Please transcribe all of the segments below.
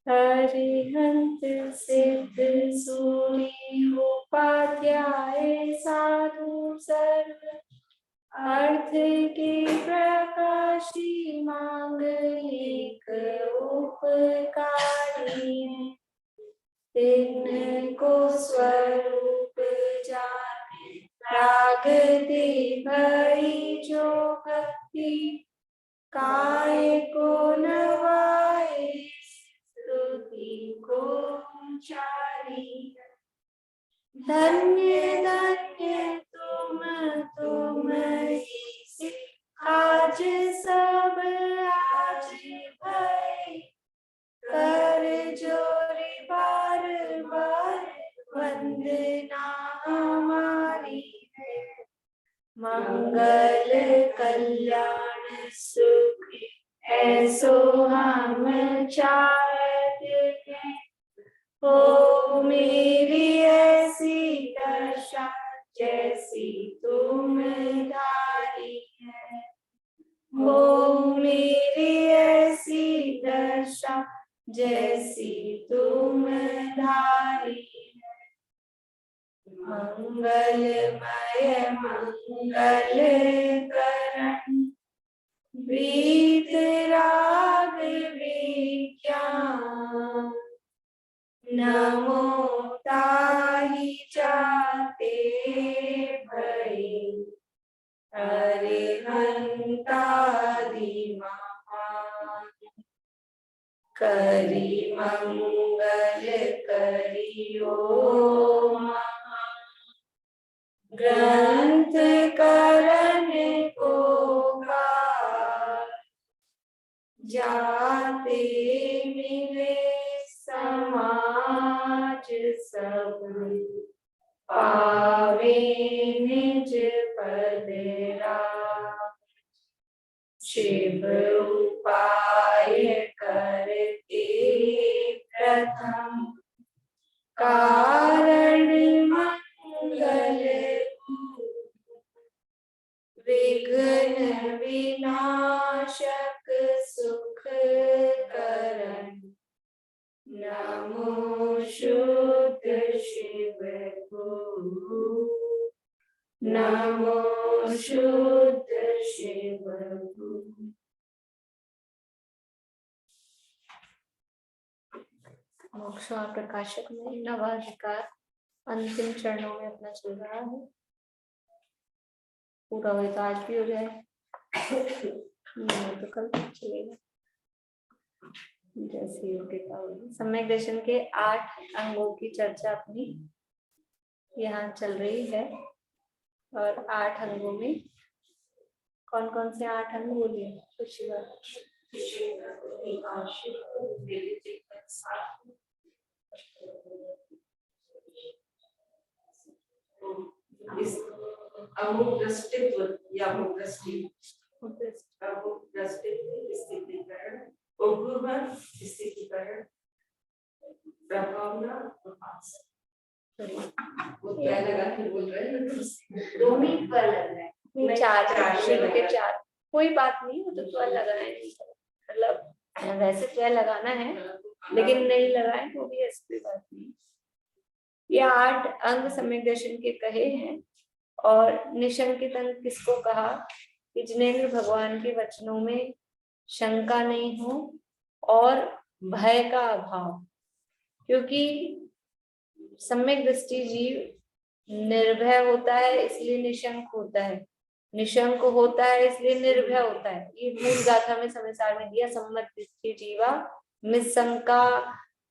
हरिहंत सिद्ध सूरी उपाध्याय साधु सर्व अर्थ की प्रकाशी मांगलिक उपकारी तिनको स्वरूप जाने राग दे भई जो भक्ति काय को नवाए स्तुति को उचारी। धन्य धन्य तुम ही से आज सब आज भय कर जोरी बार बार वंदना हमारी है। मंगल कल्याण सुख ऐसो हम चाहते हैं। हो मेरी ऐसी दशा जैसी तुम धारी है। हो मेरी ऐसी दशा जैसी तुम धारी है। मंगलमय मंगल करण प्रीत राग विज्ञान नमो ताहि जाते भई अरिहंतादि महान। करी मंगल करियो महान ग्रंथ करण को जाते मिले समाज सब पावे निज पद राज। शिव उपाय करते प्रथम कारण मंगल विघ्न विनाशक सुख करण। नमो शुद्ध शिव को नमो शुद्ध शिव को। मोक्ष और प्रकाशक में नवाधिकार अंतिम चरणों में अपना चल रहा है। पूरा हो तो आज भी हो जाए, नहीं तो कल चलेगा जैसे योग्यता होगी। सम्यक दर्शन के 8 अंगों की चर्चा अपनी यहाँ चल रही है और 8 अंगों में कौन कौन से 8 अंग बोलिए कुछ अमुक या स्थितिकरण उपगुण स्थितिकरण प्रभावना वो क्या लगा के बोल रहे हैं दो मिनट पर लग रहा है। 4 कोई बात नहीं, वो तो त्वल लगाए मतलब वैसे त्वल लगाना है लेकिन नहीं लगाए तो भी ऐसी बात नहीं। ये 8 अंग सम्यक दर्शन के कहे हैं और निशंकित अंग किसको कहा कि जिनेंद्र भगवान के वचनों में शंका नहीं हो और भय का अभाव। क्योंकि सम्यक दृष्टि जीव निर्भय होता है इसलिए निशंक होता है, निशंक होता है इसलिए निर्भय होता है। ये मूल गाथा में समयसार में दिया। सम्मत दृष्टि जीवा निशंका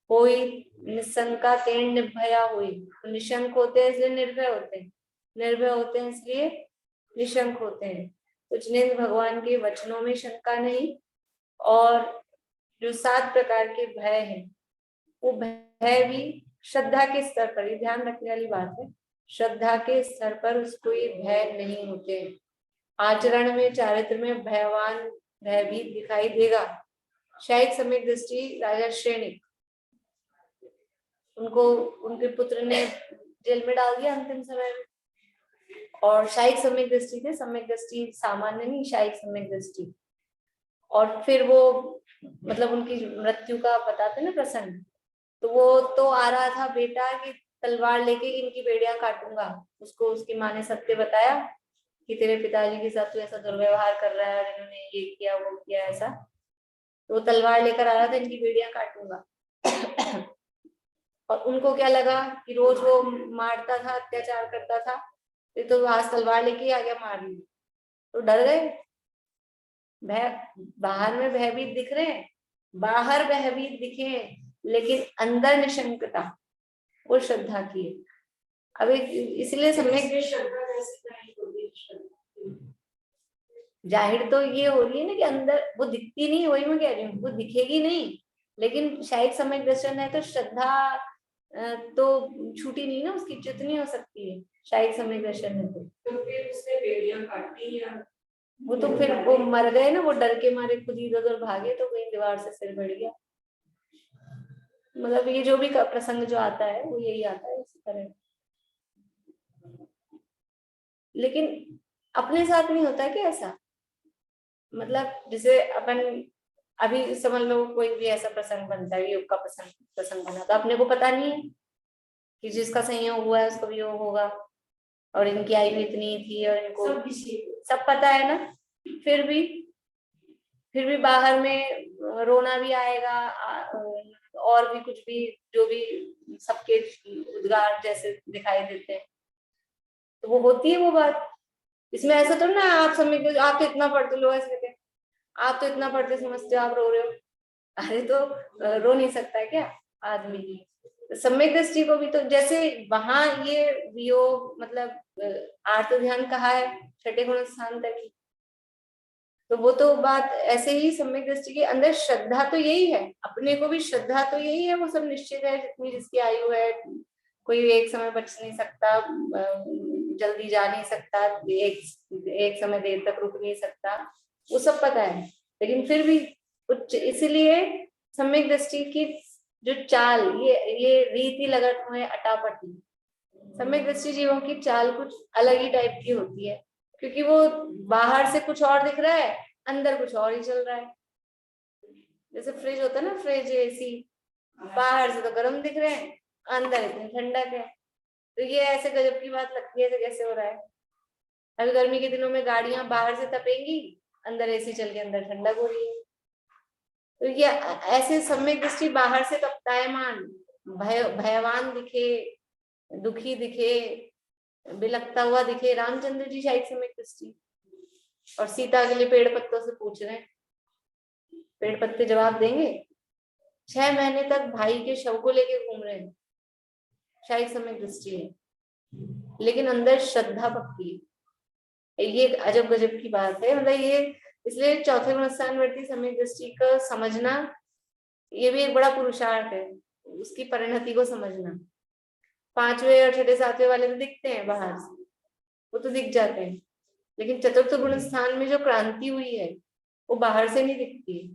होई निशंका तेन निर्भया हुई। तो निशंक होते हैं इसलिए निर्भय होते हैं, निर्भय होते हैं इसलिए निशंक होते हैं। तो जिनेंद्र भगवान के वचनों में शंका नहीं और जो 7 प्रकार के भय हैं वो भय भी श्रद्धा के स्तर पर, ये ध्यान रखने वाली बात है, श्रद्धा के स्तर पर उसको ये भय नहीं होते। आचरण में चारित्र में भयवान भयभीत दिखाई देगा। शायद सम्यक दृष्टि राजा श्रेणी उनको उनके पुत्र ने जेल में डाल दिया अंतिम समय में, और शायिक सम्यक दृष्टि थे, सम्यक दृष्टि सामान्य नहीं, शायिक सम्यक दृष्टि। और फिर वो मतलब उनकी मृत्यु का बताते ना प्रसंग, तो वो तो आ रहा था बेटा कि तलवार लेके इनकी बेड़ियां काटूंगा। उसको उसकी माँ ने सत्य बताया कि तेरे पिताजी के साथ तू ऐसा दुर्व्यवहार कर रहा है और इन्होंने ये किया वो किया ऐसा। तो वो तलवार लेकर आ रहा था, इनकी बेड़ियां काटूंगा। और उनको क्या लगा कि रोज वो मारता था, अत्याचार करता था, ये तो आज तलवार लेके आ गया मारने, तो डर गए। भय, बाहर में भयभीत दिख रहे हैं, बाहर भयभीत दिखे लेकिन अंदर निशंकता, वो श्रद्धा की है। अब इसलिए सम्यक जाहिर तो ये हो रही है ना कि अंदर वो दिखती नहीं, वही मैं कह रही हूँ, वो दिखेगी नहीं, लेकिन शायद सम्यक दर्शन है तो श्रद्धा तो छूटी नहीं ना, उसकी च्युत नहीं हो सकती है शायद सम्यक दर्शन है तो फिर उसने बेड़ियां काटी या वो तो फिर वो मर गए ना, वो डर के मारे खुद ही इधर उधर भागे तो कहीं दीवार से सिर बढ़ गया। मतलब ये जो भी प्रसंग जो आता है वो यही आता है इसी तरह। लेकिन अपने साथ नहीं होता क्या ऐसा? मतलब जैसे अपन अभी समझ लो कोई भी ऐसा प्रसंग बनता है, योग का प्रसंग बना, तो अपने को पता नहीं है कि जिसका संयोग हुआ है उसको भी योग होगा, और इनकी आयु इतनी थी और इनको सब पता है ना। फिर भी बाहर में रोना भी आएगा, और भी कुछ भी जो भी सबके उद्गार जैसे दिखाई देते हैं, तो वो होती है वो बात। इसमें ऐसा तो ना आप समझते आप तो इतना पढ़ते लो, ऐसे कहते आप तो इतना पढ़ते समझते हो, आप रो रहे हो। अरे तो रो नहीं सकता है क्या आदमी? सम्यक दृष्टि को भी तो जैसे वहां ये वियोग मतलब आर्त ध्यान कहा है छठे गुण स्थान तक ही, तो वो तो बात ऐसे ही सम्यक दृष्टि के अंदर श्रद्धा तो यही है, अपने को भी श्रद्धा तो यही है, वो सब निश्चित है जितनी जिसकी आयु है, कोई एक समय बच नहीं सकता, जल्दी जा नहीं सकता, एक समय देर तक रुक नहीं सकता, वो सब पता है। लेकिन फिर भी कुछ इसलिए सम्यक दृष्टि की जो चाल, ये रीति लगत में अटापटी, सम्यक दृष्टि जीवों की चाल कुछ अलग ही टाइप की होती है, क्योंकि वो बाहर से कुछ और दिख रहा है, अंदर कुछ और ही चल रहा है। जैसे फ्रिज होता है ना, फ्रिज एसी, बाहर से तो गर्म दिख रहे हैं, अंदर इतनी ठंडक है, तो ये ऐसे गजब की बात लगती है, ऐसे कैसे हो रहा है? अभी गर्मी के दिनों में गाड़ियां बाहर से तपेंगी, अंदर एसी चल के अंदर ठंडक हो रही है। तो ये ऐसे सम्यक दृष्टि बाहर से तपतायमान भयवान दिखे, दुखी दिखे, बिलखता हुआ दिखे, रामचंद्र जी शायद सम्यक दृष्टि, और सीता के लिए पेड़ पत्तों से पूछ रहे हैं, पेड़ पत्ते जवाब देंगे? 6 महीने तक भाई के शव को लेके घूम रहे हैं, शायद सम्यक दृष्टि है, लेकिन अंदर श्रद्धा भक्ति है। ये अजब गजब की बात है, मतलब ये इसलिए चौथे गुण स्थान वर्ती सम्यक दृष्टि का समझना, ये भी एक बड़ा पुरुषार्थ है, उसकी परिणति को समझना। 5वें और 6ठे 7वें वाले तो दिखते हैं बाहर से, वो तो दिख जाते हैं, लेकिन चतुर्थ गुण स्थान में जो क्रांति हुई है वो बाहर से नहीं दिखती है,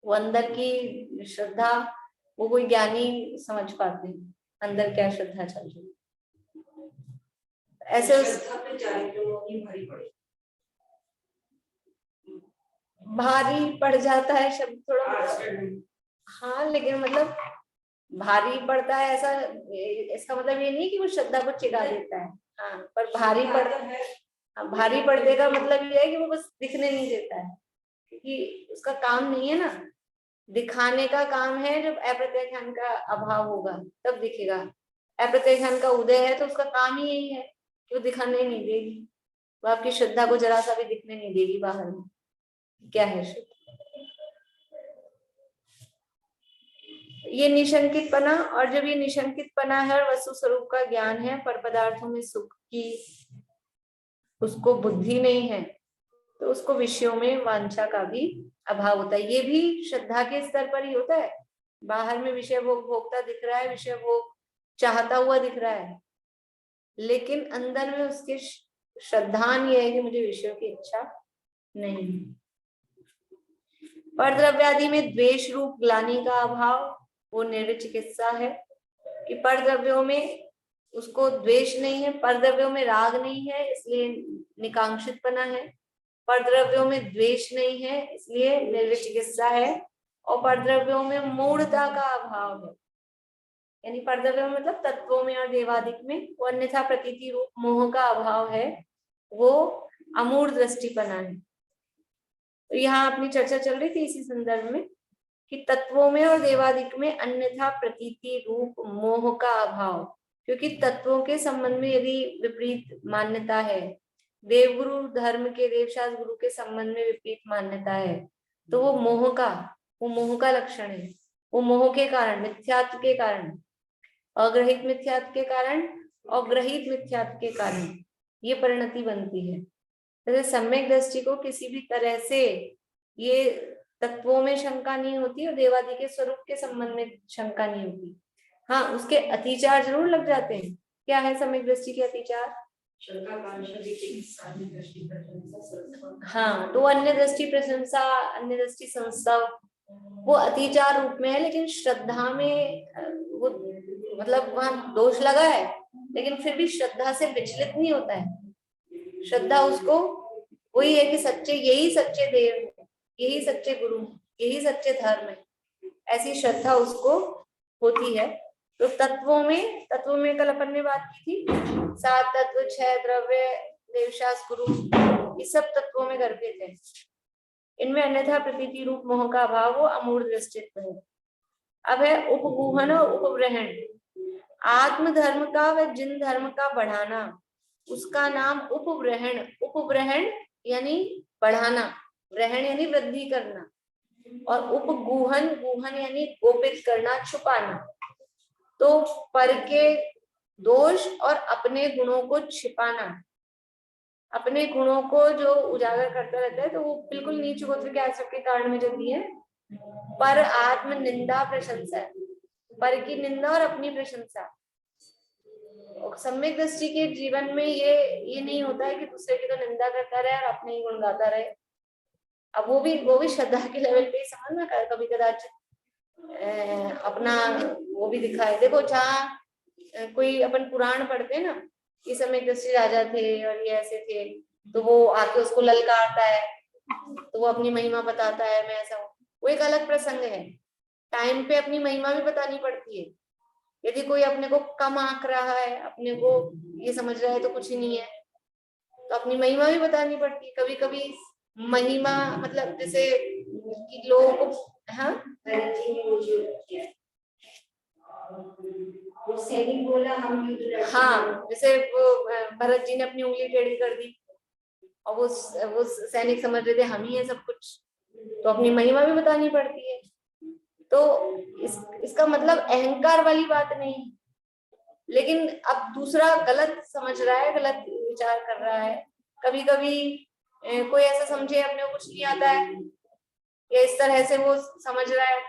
वो अंदर की श्रद्धा, वो कोई ज्ञानी समझ पाते हैं अंदर क्या श्रद्धा चल रही है। ऐसे भारी पड़ जाता है शब्द थोड़ा, हाँ, लेकिन मतलब भारी पड़ता है ऐसा, इसका मतलब ये नहीं कि वो श्रद्धा को चिढ़ा देता है, हाँ, पर भारी पड़ता है, भारी पड़ने का मतलब ये है कि वो बस दिखने नहीं देता है, क्योंकि उसका काम नहीं है ना, दिखाने का काम है। जब अप्रत्यय ध्यान का अभाव होगा तब दिखेगा, अप्रत्यय ध्यान का उदय है तो उसका काम ही यही है कि वो दिखाने नहीं देगी, वो आपकी श्रद्धा को जरा सा भी दिखने नहीं देगी बाहर में क्या है श्रद्धा। ये निशंकित पना, और जब ये निशंकित पना है और वस्तु स्वरूप का ज्ञान है, पर पदार्थों में सुख की उसको बुद्धि नहीं है, तो उसको विषयों में वांछा का भी अभाव होता है। ये भी श्रद्धा के स्तर पर ही होता है, बाहर में विषय भोग भोगता दिख रहा है, विषय भोग चाहता हुआ दिख रहा है, लेकिन अंदर में उसके श्रद्धान ये है कि मुझे विषयों की इच्छा नहीं। पर द्रव्यादि में द्वेष रूप ग्लानि का अभाव, वो निर्विचिकित्सा है कि पर द्रव्यों में उसको द्वेष नहीं है, परद्रव्यों में राग नहीं है इसलिए निकांक्षितपना है, परद्रव्यों में द्वेष नहीं है इसलिए निर्विचिकित्सा है, और परद्रव्यों में मूढ़ता का अभाव है, यानी परद्रव्यों में मतलब तत्वों में और देवादिक में वो अन्यथा प्रतीति रूप मोह का अभाव है, वो अमूढ़ दृष्टिपना है। तो यहाँ अपनी चर्चा चल रही थी इसी संदर्भ में कि तत्वों में और देवादिक में अन्यथा प्रतीति रूप मोह का अभाव, क्योंकि तत्वों के संबंध में यदि विपरीत मान्यता है, देवगुरु धर्म के देवशास्त्र गुरु के संबंध में विपरीत मान्यता है, तो वो मोह का लक्षण है। वो मोह के कारण, मिथ्यात्व के कारण, अग्रहित मिथ्यात्व के कारण और ग्रहित मिथ्यात्व के कारण ये परिणति बनती है। जैसे सम्यक दृष्टि को किसी भी तरह से ये तत्वों में शंका नहीं होती और देवादि के स्वरूप के संबंध में शंका नहीं होती। हाँ, उसके अतिचार जरूर लग जाते हैं। क्या है सम्यक दृष्टि के अतिचार? हाँ, तो अन्य दृष्टि प्रशंसा, अन्य दृष्टि संस्था, वो अतिचार रूप में है, लेकिन श्रद्धा में वो मतलब वहां दोष लगा है, लेकिन फिर भी श्रद्धा से विचलित नहीं होता है। श्रद्धा उसको वही है कि सच्चे, यही सच्चे देव, यही सच्चे गुरु, यही सच्चे धर्म है, ऐसी श्रद्धा उसको होती है। तो तत्वों में कल अपन ने बात की थी, 7 तत्व, 6 द्रव्य, देवशास्त्र गुरु, इस सब तत्वों में गर्भित है। इनमें अन्यथा प्रतीति रूप मोह का अभाव, वो अमूढ़ दृष्टित्व है। अब है उपगूहन और उपग्रहण। आत्म धर्म का व जिन धर्म का बढ़ाना, उसका नाम उपग्रहण। उपग्रहण यानी बढ़ाना, ग्रहण यानी वृद्धि करना, और उपगूहन, गूहन यानी गोपित करना, छुपाना। तो पर के दोष और अपने गुणों को छिपाना, अपने गुणों को जो उजागर करता रहता है, तो वो बिल्कुल नीच गोत्र के आश्रम के कारण में जो दिए पर आत्म निंदा प्रशंसा, पर की निंदा और अपनी प्रशंसा। सम्यक दृष्टि के जीवन में ये नहीं होता है कि दूसरे की तो निंदा करता रहे और अपने ही गुण गाता रहे। अब वो भी श्रद्धा के लेवल पे ही समझ ना, कभी कदाच अपना वो भी दिखाए। देखो, जहाँ कोई अपन पुराण पढ़ते हैं ना, कि सम्यक दृष्टि राजा थे और ये ऐसे थे, तो वो आके उसको ललकारता है, तो वो अपनी महिमा बताता है, मैं ऐसा हूँ, वो एक अलग प्रसंग है। टाइम पे अपनी महिमा भी बतानी पड़ती है। यदि कोई अपने को कम आंक रहा है, अपने को ये समझ रहा है तो कुछ ही नहीं है, तो अपनी महिमा भी बतानी पड़ती है। कभी कभी महिमा मतलब जैसे कि लोगों को, हाँ हाँ, जैसे वो भरत जी ने अपनी उंगली टेढ़ी कर दी और वो सैनिक समझ रहे थे हम ही है सब कुछ, तो अपनी महिमा भी बतानी पड़ती है। तो इसका मतलब अहंकार वाली बात नहीं, लेकिन अब दूसरा गलत समझ रहा है, गलत विचार कर रहा है। कभी कभी कोई ऐसा समझे अपने को कुछ नहीं आता है, या इस तरह से वो समझ रहा है,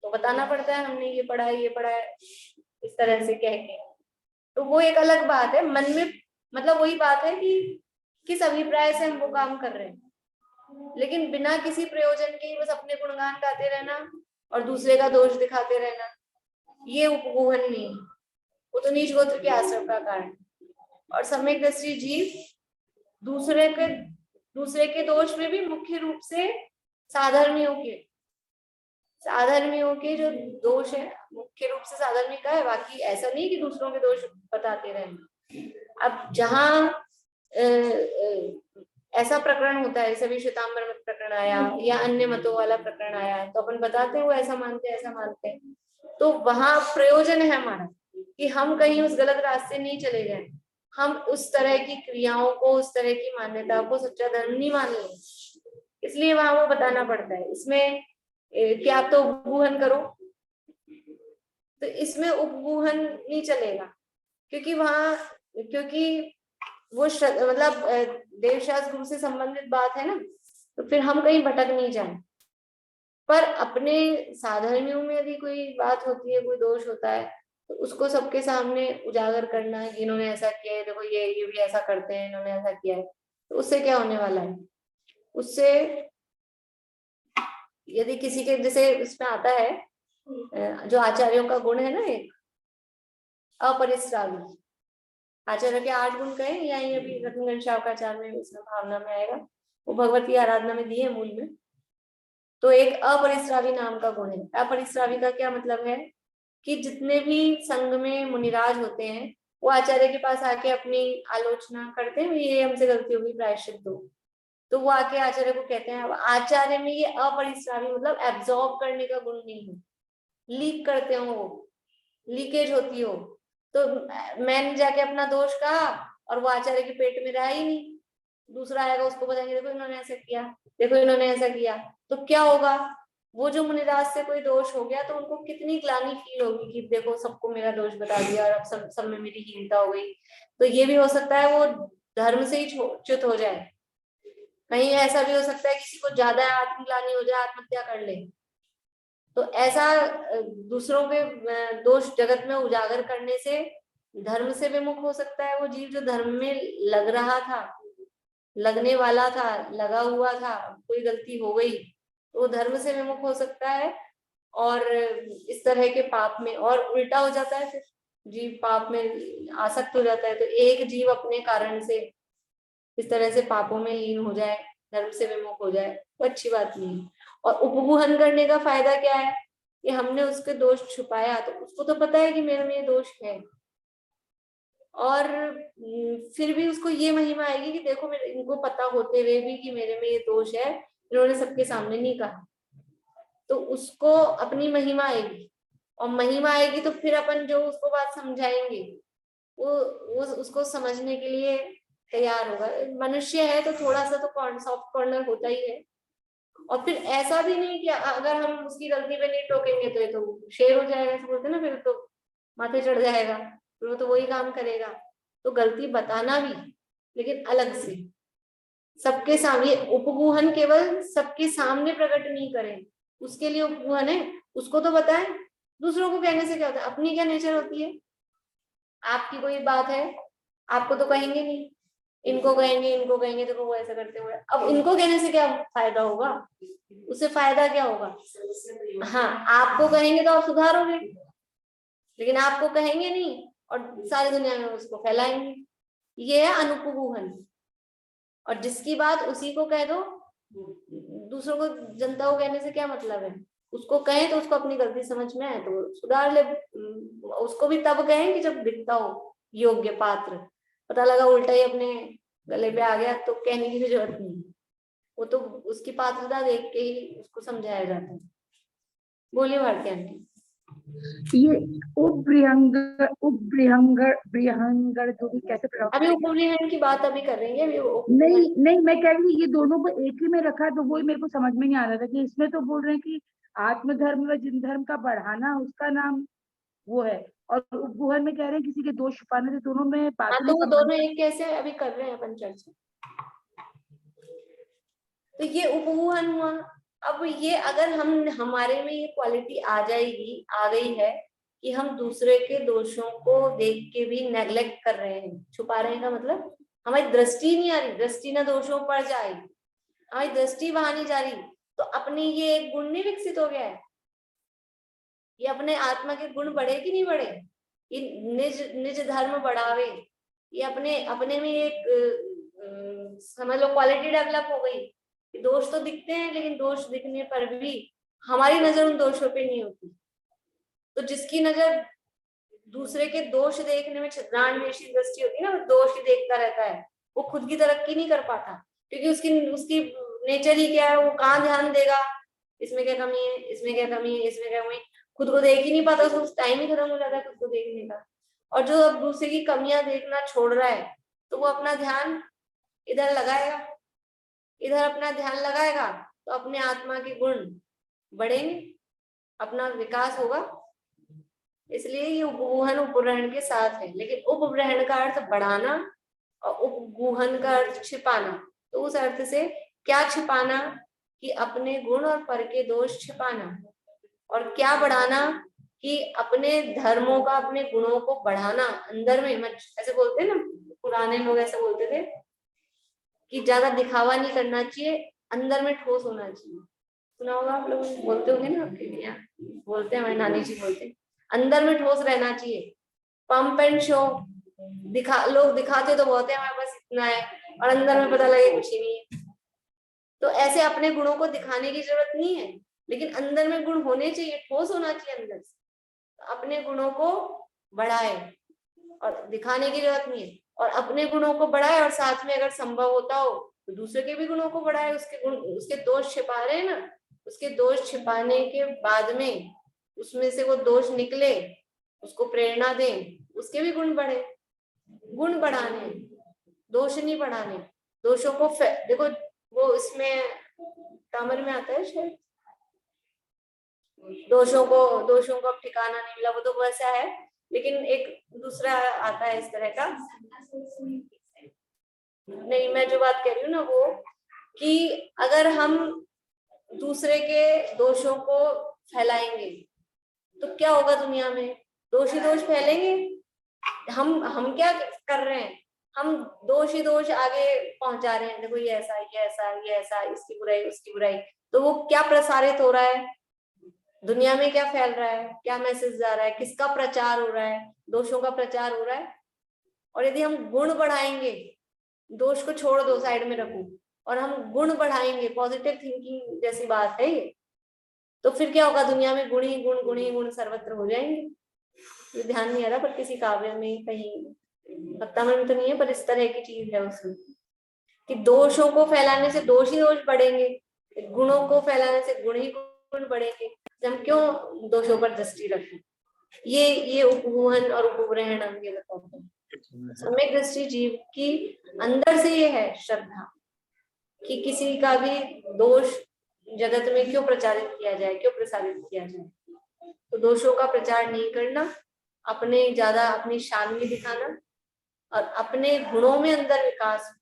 तो बताना पड़ता है हमने ये पढ़ा है, ये पढ़ा है, इस तरह से कह के। तो वो एक अलग बात है। मन में मतलब वही बात है कि किस अभिप्राय से हम वो काम कर रहे हैं, लेकिन बिना किसी प्रयोजन के बस अपने गुणगान गाते रहना और दूसरे का दोष दिखाते रहना, ये उपगूहन नहीं, वो तो नीच गोत्र के आश्रम का कारण। और सम्यक दृष्टि जीव दूसरे के दोष में भी मुख्य रूप से साधर्मियों के जो दोष है, मुख्य रूप से साधर्मी का है। बाकी ऐसा नहीं कि दूसरों के दोष बताते रहे। अब जहां ऐसा प्रकरण होता है, सभी श्वेतांबर मत प्रकरण आया या अन्य मतों वाला प्रकरण आया, तो अपन बताते हैं वो ऐसा मानते हैं, तो वहां प्रयोजन है हमारा कि हम कहीं उस गलत रास्ते नहीं चले जाए, हम उस तरह की क्रियाओं को, उस तरह की मान्यता को सच्चा धर्म नहीं मान लें, इसलिए वहां वो बताना पड़ता है। इसमें कि आप तो उपगूहन करो, तो इसमें उपगूहन नहीं चलेगा, क्योंकि वो मतलब देवशास्त्र गुरु से संबंधित बात है ना, तो फिर हम कहीं भटक नहीं जाए। पर अपने साधर्मियों में यदि कोई बात होती है, कोई दोष होता है, तो उसको सबके सामने उजागर करना है कि इन्होंने ऐसा किया है, देखो ये भी ऐसा करते हैं, इन्होंने ऐसा किया है, तो उससे क्या होने वाला है? उससे यदि किसी के, जैसे इसमें आता है जो आचार्यों का गुण है ना, एक अपरिश्रागी, आचार्य के 8 गुण कहे, या ये अभी रत्नगंज शावकाचार्य में इसमें भावना में आएगा, वो भगवती आराधना में दिए मूल में। तो एक अपरिश्रावी नाम का गुण है। अपरिश्रावी का क्या मतलब है कि जितने भी संघ में मुनिराज होते हैं वो आचार्य के पास आके अपनी आलोचना करते हैं, ये हमसे गलती होगी, प्रायश्चित दो। तो वो आके आचार्य को कहते हैं। अब आचार्य में ये अपरिश्रावी मतलब एब्जॉर्ब करने का गुण नहीं है, लीक करते हो, लीकेज होती हो। तो मैंने जाके अपना दोष कहा और वो आचार्य के पेट में रहा ही नहीं, दूसरा आएगा उसको बताएंगे देखो इन्होंने ऐसा किया, देखो इन्होंने ऐसा किया, तो क्या होगा? वो जो मुनिराज से कोई दोष हो गया तो उनको कितनी ग्लानि फील होगी कि देखो सबको मेरा दोष बता दिया और अब सब में मेरी हीनता हो गई। तो ये भी हो सकता है वो धर्म से ही च्युत हो जाए। कहीं ऐसा भी हो सकता है किसी को ज्यादा आत्मग्लानि हो जाए, आत्महत्या कर ले। तो ऐसा दूसरों के दोष जगत में उजागर करने से धर्म से विमुख हो सकता है वो जीव, जो धर्म में लग रहा था, लगने वाला था, लगा हुआ था, कोई गलती हो गई तो वो धर्म से विमुख हो सकता है और इस तरह के पाप में, और उल्टा हो जाता है, फिर जीव पाप में आसक्त हो जाता है। तो एक जीव अपने कारण से इस तरह से पापों में लीन हो जाए, धर्म से विमुख हो जाए, वो अच्छी बात नहीं है। और उपगुहन करने का फायदा क्या है कि हमने उसके दोष छुपाया, तो उसको तो पता है कि मेरे में ये दोष है, और फिर भी उसको ये महिमा आएगी कि देखो मेरे, इनको पता होते हुए भी कि मेरे में ये दोष है, इन्होंने सबके सामने नहीं कहा, तो उसको अपनी महिमा आएगी। और महिमा आएगी तो फिर अपन जो उसको बात समझाएंगे वो उसको समझने के लिए तैयार होगा। मनुष्य है तो थोड़ा सा तो सॉफ्ट कॉर्नर होता ही है। और फिर ऐसा भी नहीं कि अगर हम उसकी गलती पे नहीं टोकेंगे तो ये तो शेर हो जाएगा, ऐसे बोलते ना, फिर तो माथे चढ़ जाएगा, फिर वो तो वही काम करेगा। तो गलती बताना भी, लेकिन अलग से, सबके सामने। उपगुहन केवल सबके सामने प्रकट नहीं करें, उसके लिए उपगुहन है, उसको तो बताएं। दूसरों को कहने से क्या होता है? अपनी क्या नेचर होती है? आपकी कोई बात है, आपको तो कहेंगे नहीं, इनको कहेंगे देखो वो ऐसा करते हुए। अब इनको कहने से क्या फायदा होगा? उससे फायदा क्या होगा? हाँ, आपको कहेंगे तो आप सुधारोगे, लेकिन आपको कहेंगे नहीं और सारी दुनिया में उसको फैलाएंगे। ये है अनुपगुहन। और जिसकी बात उसी को कह दो, दूसरों को, जनता को कहने से क्या मतलब है? उसको कहें तो उसको अपनी गलती समझ में आए तो सुधार ले। उसको भी तब कहें कि जब दिखता हो योग्य पात्र। पता लगा उल्टा ही अपने गले पे आ गया तो कहने की भी जरूरत नहीं, वो तो उसकी पात्रता देख के ही उसको समझाया जाता है। बोलिए भारती आंटी। ये बृहंगर जो भी कैसे प्रयोग अभी उपरिहन की बात अभी कर रही है। नहीं, मैं कह रही ये दोनों को एक ही में रखा, तो वही मेरे को समझ में नहीं आ रहा था कि इसमें तो बोल रहे हैं कि आत्मधर्म व जिन धर्म का बढ़ाना उसका नाम वो है, और उपगुहन में कह रहे हैं किसी के दोष छुपाने। तो दोनों में बातों तो में वो दोनों एक कैसे अभी कर रहे हैं अपन चर्चा। तो ये उपगुहन हुआ। अब ये अगर हम, हमारे में ये क्वालिटी आ जाएगी, आ गई है कि हम दूसरे के दोषों को देख के भी नेग्लेक्ट कर रहे हैं, छुपा रहे हैं का मतलब हमारी दृष्टि नहीं आ रही, दृष्टि ना दोषों पर जाएगी, हमारी दृष्टि वहां नहीं जा रही, तो अपनी ये एक गुण नहीं विकसित हो गया है? ये अपने आत्मा के गुण बढ़े कि नहीं बढ़े? ये निज निज धर्म बढ़ावे, ये अपने अपने में एक समझ लो क्वालिटी डेवलप हो गई। दोष तो दिखते हैं, लेकिन दोष दिखने पर भी हमारी नजर उन दोषों पे नहीं होती। तो जिसकी नजर दूसरे के दोष देखने में छिद्रान्वेषी दृष्टि होती है ना, वो दोष ही देखता रहता है, वो खुद की तरक्की नहीं कर पाता, क्योंकि उसकी नेचर ही क्या है, वो कहाँ ध्यान देगा, इसमें क्या कमी है, इसमें क्या कमी है, इसमें क्या कमी है, खुद को देख ही नहीं पाता, उसको टाइम ही खत्म हो जाता है खुद को देखने का। और जो अब दूसरे की कमियां देखना छोड़ रहा है तो वो अपना ध्यान इधर लगाएगा, इधर अपना ध्यान लगाएगा तो अपने आत्मा के गुण बढ़ेंगे, अपना विकास होगा। इसलिए ये उपगुहन उपग्रहण के साथ है। लेकिन उपग्रहण का अर्थ बढ़ाना और उपगुहन का अर्थ छिपाना। तो उस अर्थ से क्या छिपाना कि अपने गुण और पर के दोष छिपाना, और क्या बढ़ाना कि अपने धर्मों का, अपने गुणों को बढ़ाना अंदर में। ऐसे बोलते हैं ना, पुराने लोग ऐसे बोलते थे कि ज्यादा दिखावा नहीं करना चाहिए, अंदर में ठोस होना चाहिए। सुना होगा आप लोग, बोलते होंगे ना आपके यहाँ, बोलते हैं, हमारी नानी जी बोलते हैं, अंदर में ठोस रहना चाहिए। पंप एंड शो, लोग दिखाते तो बहुत है हमारे पास इतना है, और अंदर में पता लगे कुछ ही नहीं है। तो ऐसे अपने गुणों को दिखाने की जरूरत नहीं है, लेकिन अंदर में गुण होने चाहिए, ठोस होना चाहिए अंदर से। अपने गुणों को बढ़ाए, और दिखाने की जरूरत नहीं है, और अपने गुणों को बढ़ाए और साथ में अगर संभव होता हो तो दूसरे के भी गुणों को बढ़ाए। उसके गुण, उसके दोष छिपा रहे हैं ना, उसके दोष छिपाने के बाद में उसमें से वो दोष निकले, उसको प्रेरणा दें, उसके भी गुण बढ़े। गुण बढ़ाने, दोष नहीं बढ़ाने। दोषों को देखो, वो इसमें तामर में आता है शायद, दोषों को अब ठिकाना नहीं मिला, वो तो वैसा है, लेकिन एक दूसरा आता है इस तरह का। नहीं, मैं जो बात कह रही हूँ ना वो, कि अगर हम दूसरे के दोषों को फैलाएंगे तो क्या होगा दुनिया में? दोष ही दोष फैलेंगे। हम क्या कर रहे हैं? हम दोष ही दोष आगे पहुंचा रहे हैं। देखो ये ऐसा, ये ऐसा, ये ऐसा, इसकी बुराई, उसकी बुराई। तो वो क्या प्रसारित हो रहा है दुनिया में? क्या फैल रहा है? क्या मैसेज जा रहा है? किसका प्रचार हो रहा है? दोषों का प्रचार हो रहा है। और यदि हम गुण बढ़ाएंगे, दोष को छोड़ दो, साइड में रखो, और हम गुण बढ़ाएंगे, पॉजिटिव थिंकिंग जैसी बात है ये, तो फिर क्या होगा? दुनिया में गुण ही गुण सर्वत्र हो जाएंगे। ये ध्यान नहीं आ रहा, पर किसी काव्य में कहीं पत्ता में तो नहीं है, पर इस तरह की चीज है उसमें, कि दोषों को फैलाने से दोष ही दोष बढ़ेंगे, गुणों को फैलाने से गुण ही गुण बढ़ेंगे। हम क्यों दोषों पर दृष्टि रखें? ये उपगुहन और उपग्रहण अंगे बताते हैं। सम्यक दृष्टि जीव की अंदर से ये है श्रद्धा, कि किसी का भी दोष जगत में क्यों प्रचारित किया जाए, क्यों प्रसारित किया जाए। तो दोषों का प्रचार नहीं करना, अपने ज्यादा अपनी शान में दिखाना, और अपने गुणों में अंदर विकास।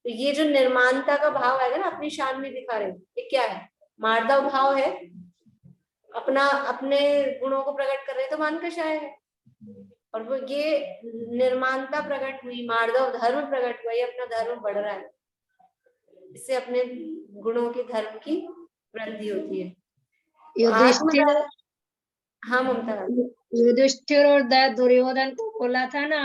तो ये जो निर्माणता का भाव आएगा ना, अपनी शान में दिखा रहे, ये क्या है? मार्दव भाव है। अपने गुणों को प्रकट कर रहे तो मान कषाय है, और वो ये निर्माणता प्रकट हुई, मार्दव धर्म प्रकट हुआ, ये अपना धर्म बढ़ रहा है। इससे अपने गुणों के धर्म की वृद्धि होती है। युधिष्ठिर हाँ ममता, युधिष्ठिर और दुर्योधन को बोला था ना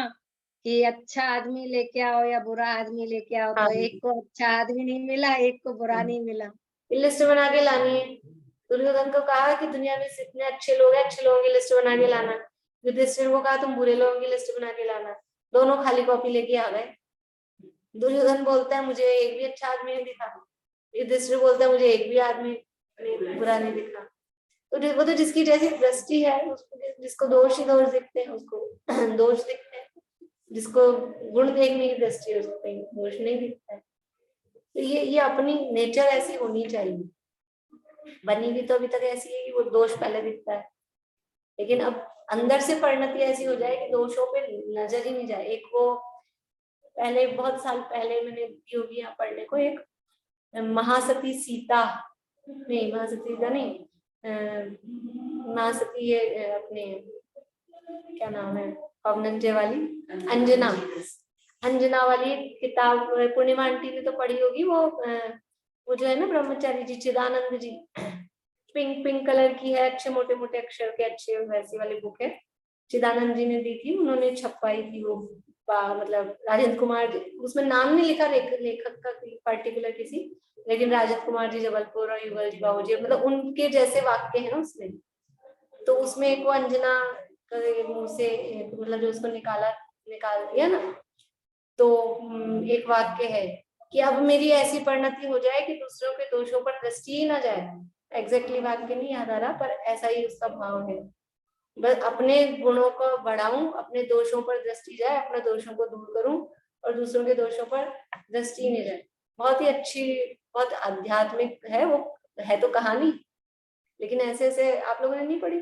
कि अच्छा आदमी लेके आओ या बुरा आदमी लेके आओ, तो एक को अच्छा आदमी नहीं मिला, एक को बुरा नहीं मिला। लिस्ट बना के लानी है। दुर्योधन को कहा कि दुनिया में जितने अच्छे लोग हैं, अच्छे लोगों की लिस्ट बना के लाना। युधिष्ठिर को कहा तुम बुरे लोगों की लिस्ट बना के लाना। दोनों खाली कॉपी लेके आ गए। दुर्योधन बोलता है मुझे एक भी अच्छा आदमी नहीं दिखा, युधिष्ठिर बोलता है मुझे एक भी आदमी बुरा नहीं दिखा। तो वो तो जिसकी जैसी दृष्टि है, उसको जिसको दोष ही दोष दिखते हैं उसको दोष दिखते हैं, जिसको गुण देखने की दृष्टि है उसको दोष नहीं दिखता है। तो ये अपनी नेचर ऐसी होनी चाहिए। बनी भी तो अभी तक ऐसी है कि वो दोष पहले दिखता है, लेकिन अब अंदर से परिणति ऐसी हो जाए कि दोषों पे नजर ही नहीं जाए। एक वो पहले बहुत साल पहले मैंने दी होगी यहाँ पढ़ने को, एक महासती सीता नहीं, महासती सीता नहीं, महासती ये अपने क्या नाम है, पवनंजय वाली अंजना वाली किताब पूर्णिमा आंटी ने तो पढ़ी होगी। वो जो है ना ब्रह्मचारी जी, चिदानंद जी, पिंक कलर की है, अच्छे मोटे मोटे अक्षर के, अच्छे वैसी वाली बुक है। चिदानंद जी ने दी थी, उन्होंने छपवाई थी वो। मतलब राजेंद्र कुमार जी, उसमें नाम नहीं लिखा लेखक का पर्टिकुलर किसी, लेकिन राजेंद्र कुमार जी जबलपुर और युगल जी बाबू जी, मतलब उनके जैसे वाक्य है ना उसमें। तो उसमें एक वो अंजना मुंह से मतलब जो उसको निकाल दिया ना, तो एक वाक्य है कि अब मेरी ऐसी परिणति हो जाए कि दूसरों के दोषों पर दृष्टि ही ना जाए। एग्जैक्टली वाक्य नहीं याद आ रहा, पर ऐसा ही उसका भाव है। बस अपने गुणों को बढ़ाऊं, अपने दोषों पर दृष्टि जाए, अपने दोषों को दूर करूं, और दूसरों के दोषों पर दृष्टि नहीं जाए। बहुत ही अच्छी, बहुत आध्यात्मिक है वो, है तो कहानी, लेकिन ऐसे ऐसे आप लोगों ने नहीं पढ़ी?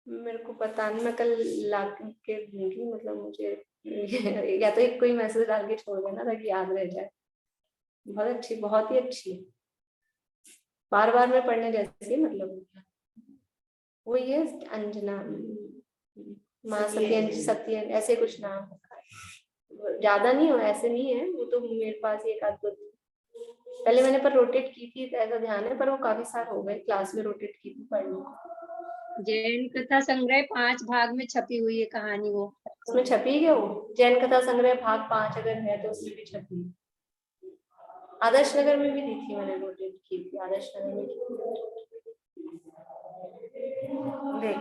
मेरे को पता नहीं, मैं कल ला के दूंगी, मतलब मुझे या तो एक कोई मैसेज डाल के छोड़ देना ताकि याद रह जाए। बहुत अच्छी, बहुत ही अच्छी, बार बार में पढ़ने जैसी, मतलब वो ये अंजना माँ सत्य ऐसे कुछ नाम, ज्यादा नहीं हो, ऐसे नहीं है वो, तो मेरे पास एक आध पहले मैंने पर रोटेट की थी, ऐसा ध्यान है, पर वो काफी साल हो गए क्लास में रोटेट की थी पढ़ने को। जैन कथा संग्रह 5 भाग में छपी हुई है कहानी, वो उसमें छपी क्या वो जैन कथा संग्रह भाग 5 अगर है तो उसमें भी छपी। आदर्श नगर में भी दी थी, मैंने रोटेट की थी आदर्श नगर में देख।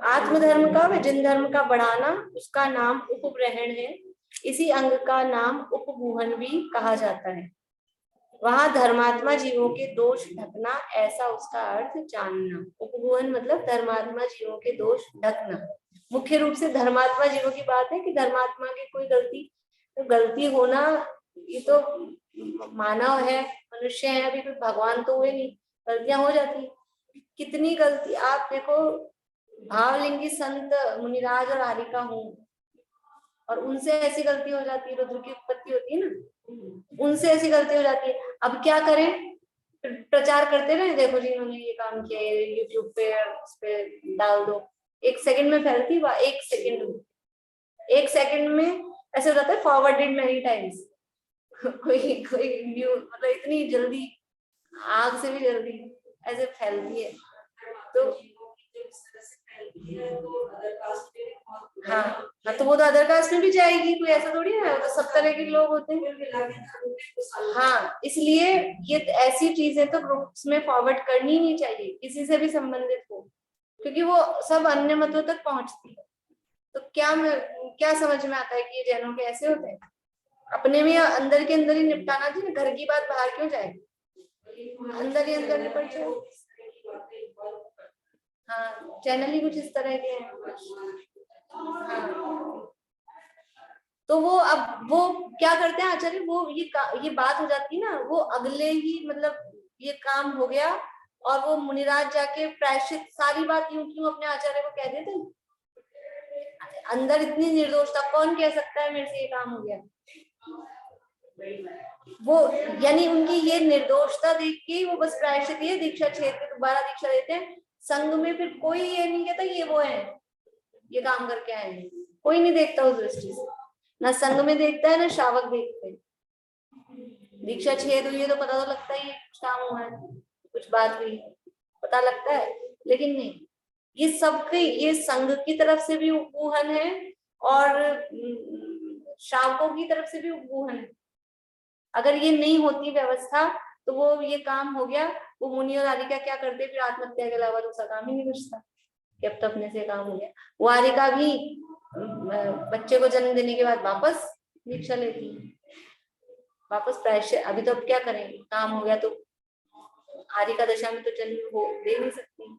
आत्मधर्म का व जिन धर्म का बढ़ाना उसका नाम उपग्रहण है। इसी अंग का नाम उपगूहन भी कहा जाता है। वहां धर्मात्मा जीवों के दोष ढकना, ऐसा उसका अर्थ जानना। उपगूहन मतलब धर्मात्मा जीवों के दोष ढकना। मुख्य रूप से धर्मात्मा जीवों की बात है कि धर्मात्मा की कोई गलती होना, ये तो मानव है, मनुष्य है, अभी कोई भगवान तो हुए नहीं, गलतियां हो जाती। कितनी गलती आप देखो, भावलिंगी संत मुनिराज और हारिका हूँ, और उनसे ऐसी गलती हो जाती है, रुद्र की उत्पत्ति होती है ना, उनसे ऐसी गलती हो जाती है। अब क्या करें, प्रचार करते रहे, देखो जी इन्होंने ये काम किया, यूट्यूब पे उस पे डाल दो, 1 सेकंड में फैलती। 1 सेकंड में ऐसे हो जाता है, फॉरवर्डेड मेनी टाइम्स। कोई न्यूज मतलब इतनी जल्दी, आग से भी जल्दी ऐसे फैलती है। तो हाँ, तो वो तो अदर कास्ट में भी जाएगी, कोई ऐसा थोड़ी है, तो सब तरह के लोग होते हैं। हाँ, इसलिए ये ऐसी चीजें तो ग्रुप्स में फॉरवर्ड करनी नहीं चाहिए, किसी से भी संबंधित हो, क्योंकि वो सब अन्य मतों तक पहुंचती है। तो क्या समझ में आता है कि ये जैनों के ऐसे होते हैं? अपने में अंदर के अंदर ही निपटाना चाहिए, घर की बात बाहर क्यों जाए, अंदर ही अंदर निपट जाए। हाँ, चैनल ही कुछ इस तरह के हैं। हाँ, तो वो क्या करते हैं आचार्य, वो ये बात हो जाती है ना, वो अगले ही मतलब ये काम हो गया, और वो मुनिराज जाके प्रायश्चित सारी बात यूं क्यों अपने आचार्य को कह देते। अंदर इतनी निर्दोषता, कौन कह सकता है मेरे से ये काम हो गया। वो यानी उनकी ये निर्दोषता देख के वो बस प्रायश्चित, ये दीक्षा क्षेत्र दोबारा दीक्षा देते हैं। संघ में फिर कोई ये नहीं कहता ये वो है, ये काम करके आए हैं, कोई नहीं देखता उस दृष्टि से, ना संघ में देखता है ना श्रावक देखते हैं। दीक्षा छेद हुई है तो पता तो लगता ही है कुछ काम हुआ है, कुछ बात हुई, पता लगता है। लेकिन नहीं, ये सबके ये संघ की तरफ से भी उपगूहन है और श्रावकों की तरफ से भी उपगूहन है। अगर ये नहीं होती व्यवस्था तो वो ये काम हो गया, वो मुनि और आरिका क्या करते, फिर आत्महत्या के अलावा दूसरा काम ही नहीं बचता कि अब तो अपने से काम हो गया। वो आरिका भी बच्चे को जन्म देने के बाद वापस दीक्षा लेती है, वापस प्रायश्चित। अभी तो अब क्या करेंगे, काम हो गया तो आरिका दशा में तो जन्म हो दे नहीं सकती,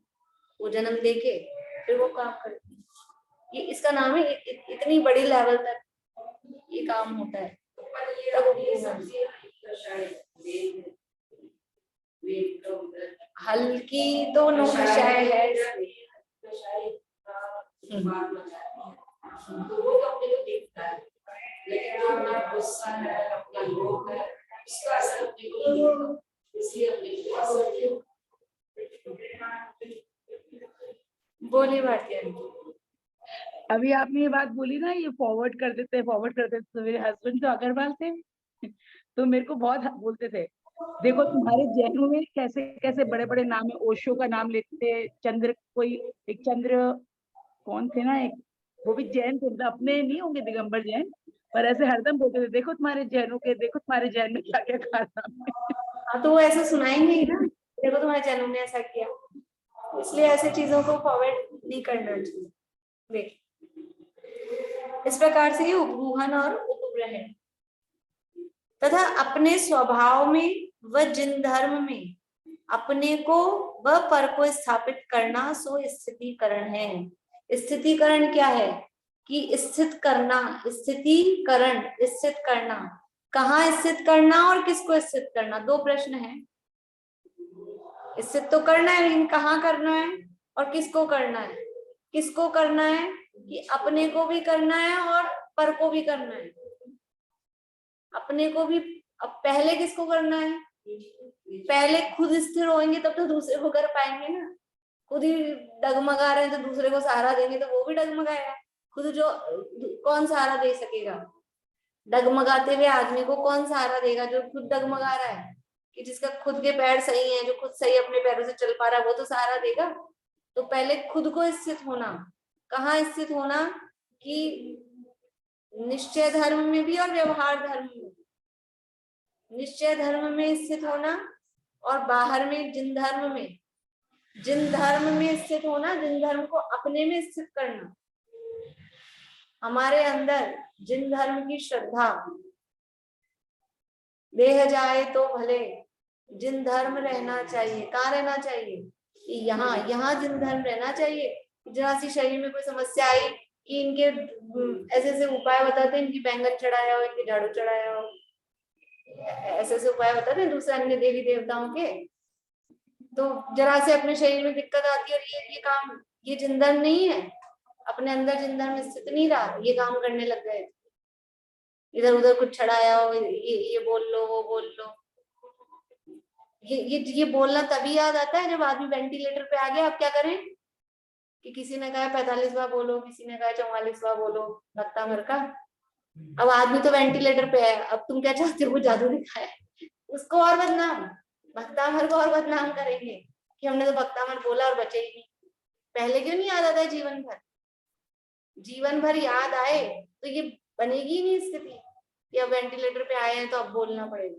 वो जन्म दे के फिर वो काम करती है। ये इसका नाम है, इतनी बड़ी लेवल तक ये काम होता है। हल्की तो नो विषय है, तो वो तो अपने को देखता है, लेकिन जो हमारा गुस्सा है, अपना लोभ है, उसका असर अपने को नहीं होता, इसलिए अपने को असर क्यों। बोली भारतीय, अभी आपने ये बात बोली ना, ये फॉरवर्ड कर देते तो मेरे हस्बैंड तो अग्रवाल थे तो मेरे को बहुत बोलते थे, देखो तुम्हारे जैनों में कैसे कैसे बड़े बड़े नाम है, ओशो का नाम लेते थे, चंद्र कोई एक चंद्र कौन थे ना, एक वो भी जैन थे, मतलब अपने नहीं होंगे दिगंबर जैन, पर ऐसे हरदम बोलते थे देखो तुम्हारे जैनों के, देखो तुम्हारे जैन में क्या क्या कारनामे है। हाँ, तो वो ऐसे सुनाएंगे ही ना, देखो तुम्हारे जैनों ने ऐसा किया, इसलिए ऐसी चीजों को फॉरवर्ड नहीं करना चाहिए। देख, इस प्रकार से ये उपगूहन और उपग्रहण तथा अपने स्वभाव में व जिन धर्म में अपने को व पर को स्थापित करना सो स्थितिकरण है। स्थितिकरण क्या है कि स्थित करना, स्थितिकरण स्थित करना, कहाँ स्थित करना और किसको स्थित करना, दो प्रश्न है। स्थित तो करना है, लेकिन कहाँ करना है और किसको करना है। किसको करना है कि अपने को भी करना है और पर को भी करना है। अपने को भी, अब पहले किसको करना है, पहले खुद स्थिर होंगे तब तो दूसरे को कर पाएंगे ना। खुद ही डगमगा रहे हैं तो दूसरे को सहारा देंगे तो वो भी डगमगाएगा। खुद जो कौन सहारा दे सकेगा, डगमगाते हुए आदमी को कौन सहारा देगा, जो खुद डगमगा रहा है, कि जिसका खुद के पैर सही है, जो खुद सही अपने पैरों से चल पा रहा है, वो तो सहारा देगा। तो पहले खुद को स्थित होना, कहाँ स्थित होना कि निश्चय धर्म में भी और व्यवहार धर्म में। निश्चय धर्म में स्थित होना और बाहर में जिन धर्म में स्थित होना, जिन धर्म को अपने में स्थित करना। हमारे अंदर जिन धर्म की श्रद्धा, देह जाए तो भले जिन धर्म रहना चाहिए, कहाँ रहना चाहिए, यहाँ जिन धर्म रहना चाहिए। जरा सी शरीर में कोई समस्या आई कि इनके ऐसे ऐसे उपाय बताते हैं, इनकी बैंगन चढ़ाया हो, इनकी झाड़ू चढ़ाया हो, ऐसे ऐसे उपाय बताते हैं दूसरे अन्य देवी देवताओं के। तो जरा से अपने शरीर में दिक्कत आती है और ये काम, ये जिन धर्म नहीं है, अपने अंदर जिन धर्म स्थित नहीं रहा, ये काम करने लग गए। इधर उधर कुछ चढ़ाया हो, ये बोल लो, वो बोल लो। ये बोलना तभी याद आता है जब आदमी वेंटिलेटर पे आ गया। अब क्या करें कि किसी ने कहा 45वां बोलो, किसी ने कहा 44वां बोलो, भक्ता मर का। अब आदमी तो वेंटिलेटर पे है, अब तुम क्या चाहते हो वो जादू दिखाए उसको और बदनाम, भक्तामर को और बदनाम करेंगे कि हमने तो भक्तामर बोला और बचे ही नहीं। पहले क्यों नहीं याद आता है जीवन भर याद आए तो ये बनेगी ही नहीं स्थिति कि अब वेंटिलेटर पे आए हैं तो अब बोलना पड़ेगा।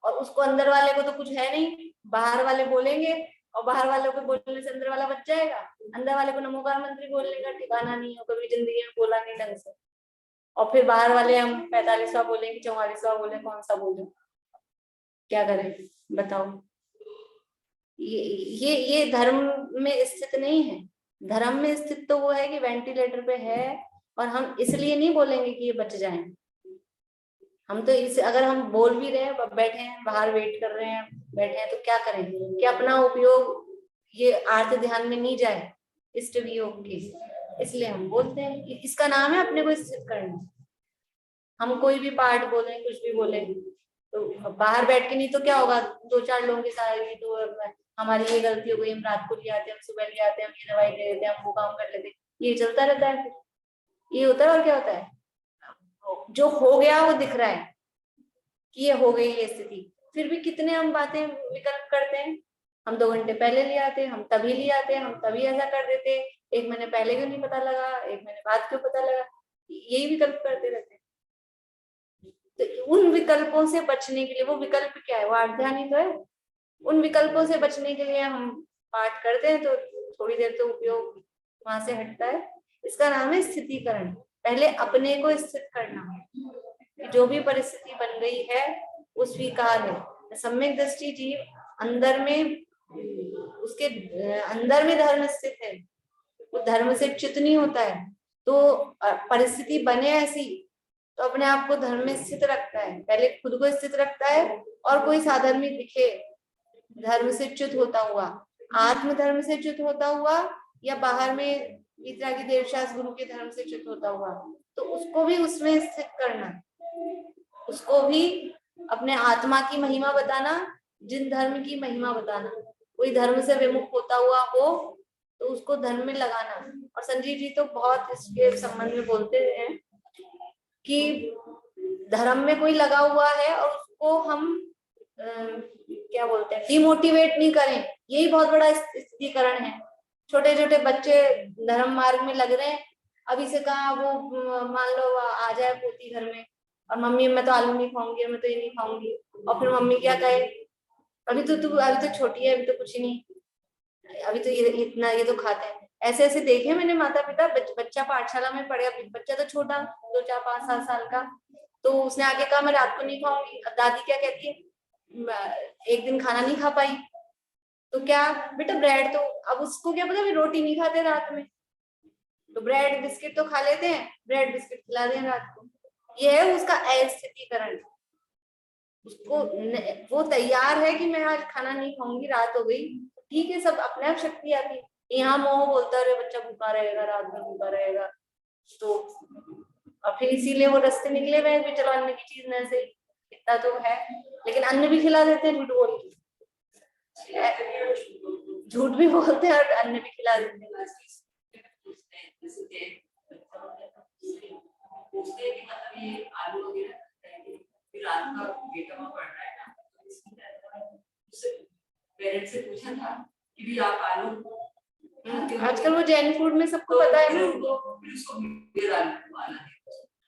और उसको अंदर वाले को तो कुछ है नहीं, बाहर वाले बोलेंगे और बाहर वालों को बोलने से अंदर वाला बच जाएगा। अंदर वाले को नमोकार मंत्री बोलने का ठिकाना नहीं हो, कभी जिंदगी में बोला नहीं ढंग से, और फिर बाहर वाले हम 45वां बोलेंगे, 44वां बोले, कौन सा बोले, क्या करें बताओ। ये धर्म में स्थित नहीं है। धर्म में स्थित तो वो है कि वेंटिलेटर पे है और हम इसलिए नहीं बोलेंगे कि ये बच जाएं। हम तो इस, अगर हम बोल भी रहे हैं, बैठे हैं बाहर वेट कर रहे हैं, बैठे हैं, तो क्या करें कि अपना उपयोग ये आर्त ध्यान में नहीं जाए, इष्ट वियोग की, इसलिए हम बोलते हैं। इसका नाम है अपने को स्थित करना। हम कोई भी पाठ बोले, कुछ भी बोले, तो बाहर बैठ के नहीं तो क्या होगा, 2-4 लोगों के साथ तो हमारी ये गलती हो गई, हम रात को ले आते हैं, हम सुबह ले आते हैं, हम ये दवाई दे देते हैं, हम वो काम कर लेते हैं, ये चलता रहता है। ये होता है और क्या होता है, जो हो गया वो दिख रहा है कि ये हो गई ये स्थिति। फिर भी कितने हम बातें विकल्प करते हैं, हम 2 घंटे पहले ले आते, हम तभी ले आते, हम तभी ऐसा कर देते, 1 महीने पहले क्यों नहीं पता लगा, 1 महीने बाद क्यों पता लगा, यही विकल्प करते रहते हैं। तो उन विकल्पों से बचने के लिए, वो विकल्प क्या है, वो आध्यान ही तो है। उन विकल्पों से बचने के लिए हम पाठ करते हैं तो थोड़ी देर तो उपयोग वहां से हटता है। इसका नाम है स्थितिकरण। पहले अपने को स्थित करना, जो भी परिस्थिति बन गई है वो स्वीकार है। सम्यक दृष्टि जीव अंदर में, उसके अंदर में धर्म स्थित है, वो धर्म से च्युत नहीं होता है। तो परिस्थिति बने ऐसी तो अपने आप को धर्म में स्थित रखता है, पहले खुद को स्थित रखता है, और कोई साधर्मी दिखे धर्म से च्युत होता हुआ, आत्म धर्म से च्युत होता हुआ, या बाहर में वितरागी देवशास गुरु के धर्म से च्युत होता हुआ, तो उसको भी उसमें स्थित करना, उसको भी अपने आत्मा की महिमा बताना, जिन धर्म की महिमा बताना। कोई धर्म से विमुख होता हुआ हो तो उसको धर्म में लगाना। और संजीव जी तो बहुत इसके संबंध में बोलते हैं कि धर्म में कोई लगा हुआ है और उसको हम क्या बोलते हैं, डिमोटिवेट नहीं करें, यही बहुत बड़ा स्थितिकरण है। छोटे छोटे बच्चे धर्म मार्ग में लग रहे हैं, अभी से कहा वो मान लो आ जाए पोती घर में और मम्मी मैं तो आलू नहीं खाऊंगी, मैं तो ये नहीं खाऊंगी, और फिर मम्मी क्या कहे, अभी तो छोटी है, अभी तो कुछ ही नहीं, अभी तो ये इतना, ये तो खाते हैं। ऐसे ऐसे देखे मैंने माता पिता, बच्चा पाठशाला में पढ़े, बच्चा तो छोटा 2, 4, 5, 7 साल का, तो उसने आके कहा मैं रात को नहीं खाऊंगी। दादी क्या कहती है, एक दिन खाना नहीं खा पाई तो क्या बेटा ब्रेड, तो अब उसको क्या पता रोटी नहीं खाते रात में, तो ब्रेड बिस्किट तो खा लेते हैं, ब्रेड बिस्किट खिला दें रात को। ये है उसका अस्थितीकरण। उसको वो तैयार है कि मैं आज खाना नहीं खाऊंगी, रात हो गई, ठीक है, सब अपने आप शक्ति आती है। यहाँ मोह बोलता है बच्चा भूखा रहेगा, रात में भूखा रहेगा, तो और फिर इसीलिए वो रास्ते निकले हुए हैं, चलो अन्न की चीज में से इतना तो है, लेकिन अन्न भी खिला देते हैं, झूठ बोल के, झूठ भी बोलते हैं और अन्न भी खिला देते हैं। पेरेंट्स से पूछा था कि भी आप आलू आजकल वो जैन फूड में सबको पता है ना।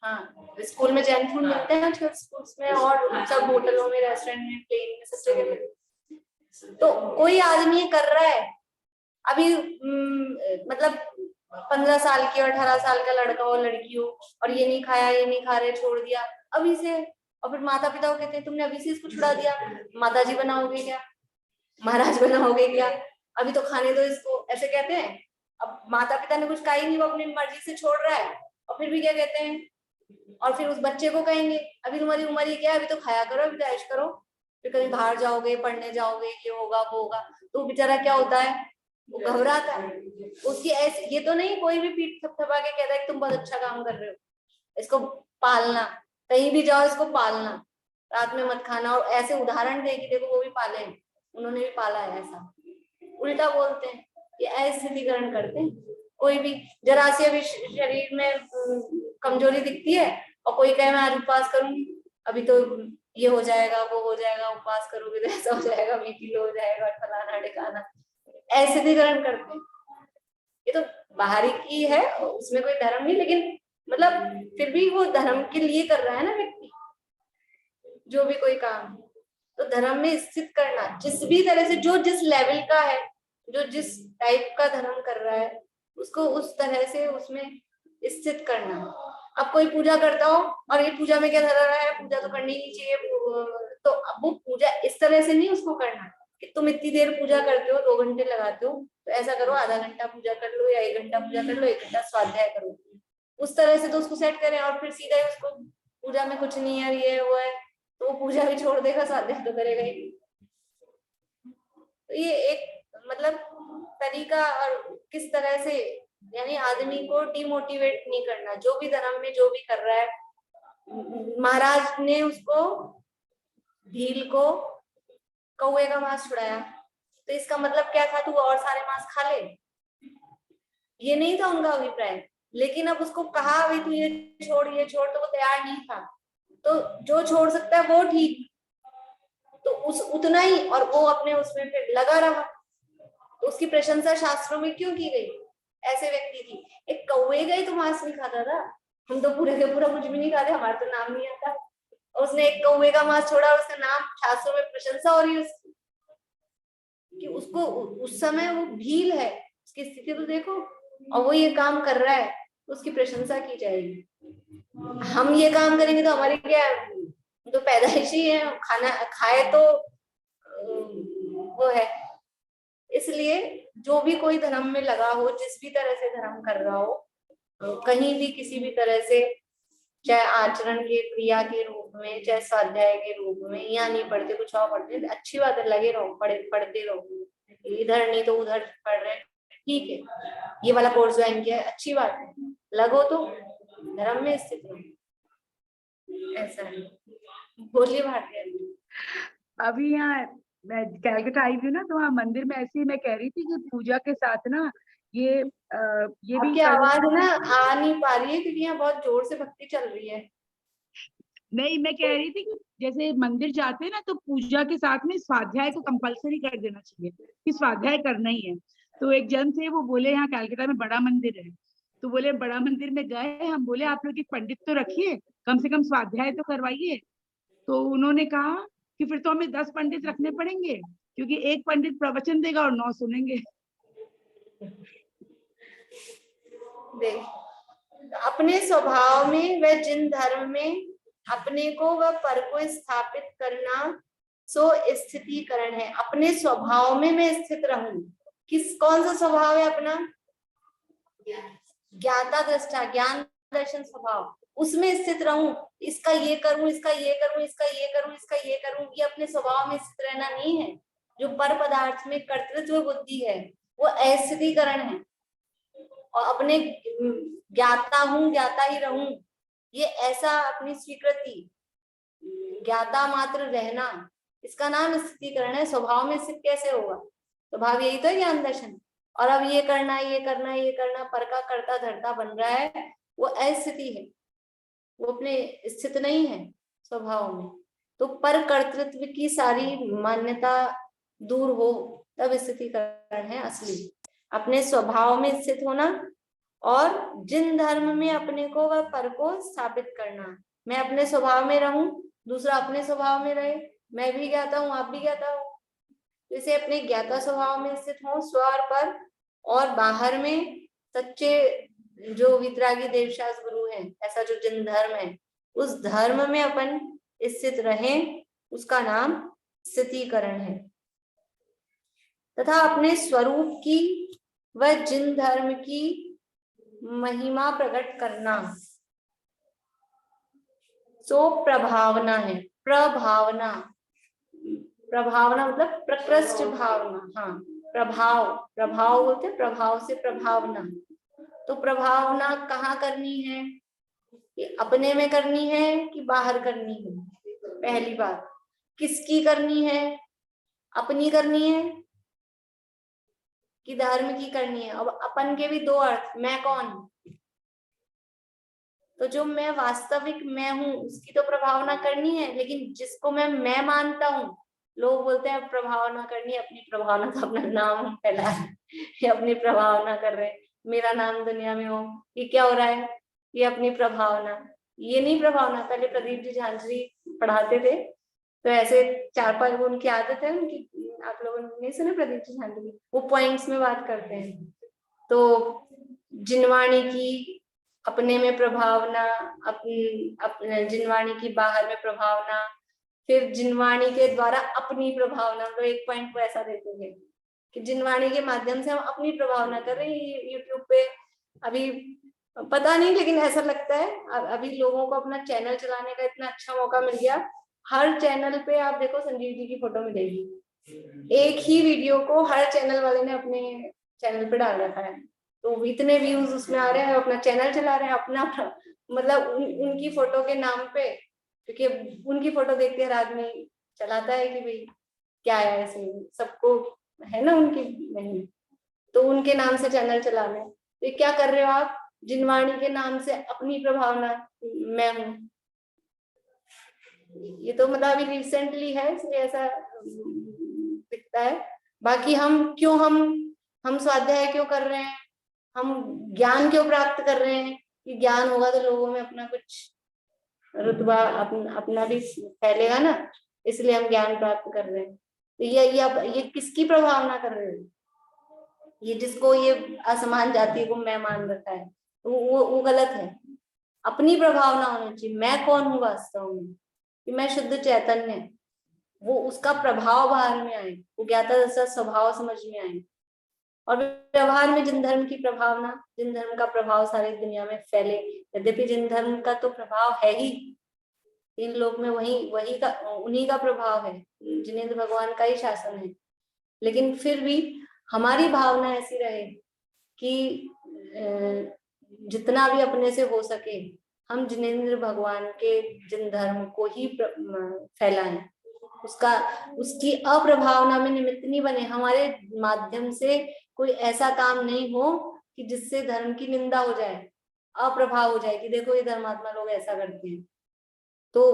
हाँ, स्कूल में जैन फूड मिलते हैं आजकल स्कूल्स में, और सब होटलों में, रेस्टोरेंट में, प्लेन में, सब जगह पे। तो कोई आदमी ये कर रहा है अभी, मतलब 15 साल की और 18 साल का लड़का हो, लड़की हो, और ये नहीं खाया, ये नहीं खा रहे, छोड़ दिया अभी से, और फिर माता पिता को कहते हैं तुमने अभी से इसको छुड़ा दिया, माता जी बनाओगे क्या, महाराज बनाओगे क्या, अभी तो खाने दो इसको, ऐसे कहते हैं। अब माता पिता ने कुछ कहा ही नहीं, वो अपनी मर्जी से छोड़ रहा है, और फिर भी क्या कहते हैं, और फिर उस बच्चे को कहेंगे अभी तुम्हारी उम्र ही क्या है, अभी तो खाया करो, अभी तो ऐश करो, फिर कहीं बाहर जाओगे, पढ़ने जाओगे, ये होगा वो होगा। तो बेचारा क्या होता है, वो घबराता है। उसकी ऐसे, ये तो नहीं कोई भी पीठ थपथपा के कहता है कि तुम बहुत अच्छा काम कर रहे हो, इसको पालना, कहीं भी जाओ इसको पालना, रात में मत खाना, और ऐसे उदाहरण दे कि देखो वो भी पाले हैं, उन्होंने भी पाला है, ऐसा उल्टा बोलते हैं, ये अस्थितीकरण करते हैं। कोई भी जरा सी अभी शरीर में कमजोरी दिखती है, और कोई कहे मैं आज उपवास करूंगी, अभी तो ये हो जाएगा, वो हो जाएगा, उपवास करोगे तो ऐसा हो जाएगा, बीपी लो हो जाएगा, फलाना ढिकाना, अस्थितीकरण करते हैं। ये तो बाहरी की है, उसमें कोई धर्म नहीं, लेकिन मतलब फिर भी वो धर्म के लिए कर रहा है ना व्यक्ति, जो भी कोई काम। तो धर्म में स्थित करना, जिस भी तरह से जो जिस लेवल का है, जो जिस टाइप का धर्म कर रहा है, उसको उस तरह से उसमें स्थित करना। अब कोई पूजा करता हो और ये पूजा में क्या धरा रहा है, पूजा तो करनी ही नहीं चाहिए, तो अब वो पूजा इस तरह से नहीं उसको करना कि तुम इतनी देर पूजा करते हो, 2 घंटे लगाते हो, तो ऐसा करो आधा घंटा पूजा कर लो, या 1 घंटा पूजा कर लो, 1 घंटा स्वाध्याय करो, उस तरह से तो उसको सेट करें। और फिर सीधा ही उसको पूजा में कुछ नहीं है, ये वो है, तो वो पूजा भी छोड़ देगा, स्वाध्याय तो करेगा ही। तो ये एक मतलब तरीका, और किस तरह से, यानी आदमी को डिमोटिवेट नहीं करना, जो भी धर्म में जो भी कर रहा है। महाराज ने उसको, भील को कौवे का मांस छुड़ाया, तो इसका मतलब क्या था, तू और सारे मांस खा ले, ये नहीं था उनका अभिप्राय। लेकिन अब उसको कहा भाई तू ये छोड़, ये छोड़, तो वो तैयार नहीं था। तो जो छोड़ सकता है वो ठीक, तो उस उतना ही, और वो अपने उसमें फिर लगा रहा। तो उसकी प्रशंसा शास्त्रों में क्यों की गई, ऐसे व्यक्ति की। एक कौवे का ही तो मांस नहीं खाता था, हम तो पूरे के पूरा कुछ भी नहीं खाते, हमारा तो नाम नहीं आता। और उसने एक कौवे का मांस छोड़ा, उसका नाम शास्त्रों में प्रशंसा हो रही है उसकी, कि उसको उस समय वो भील है, उसकी स्थिति तो देखो, और वो ये काम कर रहा है, तो उसकी प्रशंसा की जाएगी। हम ये काम करेंगे तो हमारी क्या, तो पैदाइशी है, खाना खाए तो वो है। इसलिए जो भी कोई धर्म में लगा हो, जिस भी तरह से धर्म कर रहा हो, कहीं भी किसी भी तरह से, चाहे आचरण के क्रिया के रूप में, चाहे स्वाध्याय के रूप में, या नहीं पढ़ते कुछ और पढ़ते, अच्छी बात है, लगे रहो, पढ़ते रहो, इधर नहीं तो उधर पढ़ रहे, ठीक है, ये वाला कोर्स ज्वाइन किया है, अच्छी बात है, लगो तो धर्म में स्थित रहो, ऐसा है। बोलिए भारतीय। अभी यहाँ मैं कैलकाटा आई हूँ ना, तो वहाँ मंदिर में ऐसे ही मैं कह रही थी कि पूजा के साथ ना ये ये भी आपकी आवाज ना आ नहीं पा रही है, क्योंकि यहाँ बहुत जोर से भक्ति चल रही है। नहीं, मैं कह रही थी कि जैसे मंदिर जाते हैं ना, तो पूजा के साथ में स्वाध्याय को कंपलसरी कर देना चाहिए कि स्वाध्याय करना ही है। तो एक जन थे, वो बोले यहाँ कैलकाटा में बड़ा मंदिर है, तो बोले बड़ा मंदिर में गए हम, बोले आप लोग एक पंडित तो रखिए, कम से कम स्वाध्याय तो करवाइए। तो उन्होंने कहा कि फिर तो हमें 10 पंडित रखने पड़ेंगे, क्योंकि एक पंडित प्रवचन देगा और 9 सुनेंगे। देख, अपने स्वभाव में व जिन धर्म में अपने को व पर को स्थापित करना सो स्थितीकरण है। अपने स्वभाव में मैं स्थित रहूं, कौन सा स्वभाव है अपना, ज्ञाता दृष्टा, ज्ञान दर्शन स्वभाव, उसमें स्थित रहूं, इसका ये करूं, इसका ये करूं, इसका ये करूं, इसका ये करूं, ये अपने स्वभाव में स्थित रहना नहीं है। जो पर पदार्थ में कर्तृत्व बुद्धि है, वो अस्थितीकरण है। और अपने ज्ञाता हूं, ज्ञाता ही रहूं, ये ऐसा अपनी स्वीकृति, ज्ञाता मात्र रहना, इसका नाम स्थितीकरण है। स्वभाव में स्थित कैसे होगा, स्वभाव यही तो है ज्ञान दर्शन। और अब ये करना, ये करना, ये करना, पर का कर्ता धर्ता बन रहा है, वो अस्थिति है, वो अपने स्थित नहीं है स्वभाव में। तो पर कर्तृत्व की सारी मान्यता दूर हो, तब स्थितीकरण है असली। अपने स्वभाव में स्थित होना, और जिन धर्म में अपने को व पर को स्थापित करना। मैं अपने स्वभाव में रहूं, दूसरा अपने स्वभाव में रहे, मैं भी ज्ञाता हूँ, आप भी ज्ञाता हो, जैसे अपने ज्ञाता स्वभाव में स्थित हो स्व और पर, और बाहर में सच्चे जो वितरागी देवशास गुरु हैं, ऐसा जो जिन धर्म है, उस धर्म में अपन स्थित रहें, उसका नाम स्थितीकरण है। तथा अपने स्वरूप की व जिन धर्म की महिमा प्रकट करना, सो प्रभावना है। प्रभावना, प्रभावना मतलब प्रकृष्ट भावना, हाँ प्रभाव, प्रभाव बोलते हैं, प्रभाव से प्रभावना। तो प्रभावना कहाँ करनी है, ये अपने में करनी है कि बाहर करनी है? पहली बात, किसकी करनी है, अपनी करनी है कि धर्म की करनी है? अब अपन के भी दो अर्थ, मैं कौन, तो जो मैं वास्तविक मैं हूं उसकी तो प्रभावना करनी है, लेकिन जिसको मैं मानता हूँ, लोग बोलते हैं प्रभावना करनी है, अपनी प्रभावना तो अपना नाम फैला ये अपनी प्रभावना कर रहे हैं, मेरा नाम दुनिया में हो, ये क्या हो रहा है, ये अपनी प्रभावना। ये नहीं प्रभावना। पहले प्रदीप जी झांझरी पढ़ाते थे, तो ऐसे 4-5 उनकी आदत है उनकी, आप लोगों ने नहीं सुना प्रदीप जी झांझरी, वो पॉइंट्स में बात करते हैं। तो जिनवाणी की अपने में प्रभावना, अपने जिनवाणी की बाहर में प्रभावना, फिर जिनवाणी के द्वारा अपनी प्रभावना, मतलब एक पॉइंट को ऐसा देते हैं कि जिनवाणी के माध्यम से हम अपनी प्रभावना कर रहे हैं। यूट्यूब पे अभी पता नहीं, लेकिन ऐसा लगता है अभी लोगों को अपना चैनल चलाने का इतना अच्छा मौका मिल गया, हर चैनल पे आप देखो संजीव जी की फोटो मिलेगी, एक ही वीडियो को हर चैनल वाले ने अपने चैनल पे डाल रखा है, तो इतने व्यूज उसमें आ रहे हैं, अपना चैनल चला रहे हैं अपना, मतलब उनकी फोटो के नाम पे, क्योंकि उनकी फोटो देख के हर आदमी चलाता है कि भाई क्या है इसमें, सबको है ना उनकी नहीं, तो उनके नाम से चैनल चला रहे हैं। तो क्या कर रहे हो आप, जिनवाणी के नाम से अपनी प्रभावना, मैं हूं। ये तो मतलब अभी रिसेंटली है, इसलिए ऐसा दिखता है। बाकी हम स्वाध्याय क्यों कर रहे हैं, हम ज्ञान क्यों प्राप्त कर रहे हैं, कि ज्ञान होगा तो लोगों में अपना कुछ रुतबा अपना भी फैलेगा ना, इसलिए हम ज्ञान प्राप्त कर रहे हैं। तो ये किसकी प्रभावना कर रहे हैं, ये जिसको ये असमान जाति को मैं मान रखा है, वो गलत है। अपनी प्रभावना होनी चाहिए, मैं कौन हूँ वास्तव में, कि मैं शुद्ध चैतन्य, वो उसका प्रभाव बाहर में आए, वो ज्ञाता दशा स्वभाव समझ में आए, और व्यवहार में जिन धर्म की प्रभावना, जिन धर्म का प्रभाव सारी दुनिया में फैले। यद्यपि जिन धर्म का तो प्रभाव है ही इन लोग में, वही का उन्हीं का प्रभाव है, जिनेंद्र भगवान का ही शासन है, लेकिन फिर भी हमारी भावना ऐसी रहे कि जितना भी अपने से हो सके हम जिनेंद्र भगवान के जिन धर्म को ही फैलाएं, उसकी अप्रभावना में निमित्त नहीं बने, हमारे माध्यम से कोई ऐसा काम नहीं हो कि जिससे धर्म की निंदा हो जाए, अप्रभाव हो जाए कि देखो ये धर्मात्मा लोग ऐसा करते हैं। तो